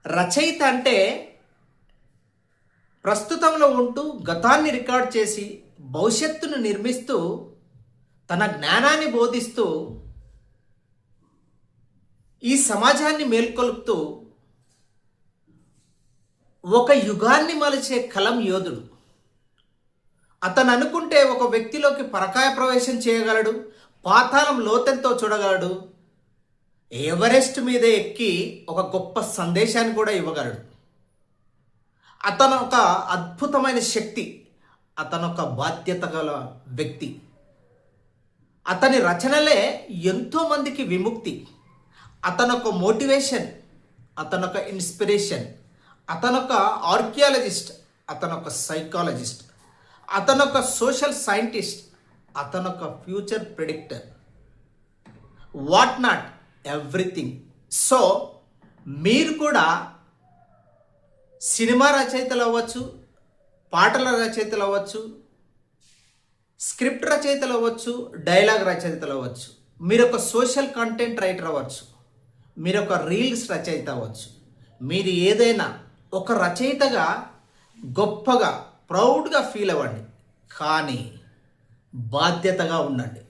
రచయిత అంటే ప్రస్తుతంలో ఉంటూ గతాన్ని రికార్డ్ చేసి భవిష్యత్తును నిర్మిస్తూ తన జ్ఞానాన్ని బోధిస్తూ ఈ సమాజాన్ని మేల్కొల్పుతూ ఒక యుగాన్ని మలిచే కలం యోధుడు. అతను అనుకుంటే ఒక వ్యక్తిలోకి పరకాయ ప్రవేశం చేయగలడు, పాతాళం లోతెంతో చూడగలడు, ఎవరెస్ట్ మీద ఎక్కి ఒక గొప్ప సందేశాన్ని కూడా ఇవ్వగలడు. అతను ఒక అద్భుతమైన శక్తి, అతను ఒక బాధ్యత గల వ్యక్తి. అతని రచనలే ఎంతోమందికి విముక్తి. అతను ఒక మోటివేషన్, అతను ఒక ఇన్స్పిరేషన్, అతను ఒక ఆర్కియాలజిస్ట్, అతను ఒక సైకాలజిస్ట్, అతను ఒక సోషల్ సైంటిస్ట్, అతను ఒక future predictor, what not everything. So మీరు కూడా సినిమా రచయితలు అవ్వచ్చు, పాటల రచయితలు అవ్వచ్చు, స్క్రిప్ట్ రచయితలు అవ్వచ్చు, డైలాగ్ రచయితలు అవ్వచ్చు, మీరు ఒక సోషల్ కంటెంట్ రైటర్ అవ్వచ్చు, మీరు ఒక రీల్స్ రచయిత అవ్వచ్చు. మీరు ఏదైనా ఒక రచయితగా గొప్పగా ప్రౌడ్గా ఫీల్ అవ్వండి, కానీ బాధ్యతగా ఉండండి.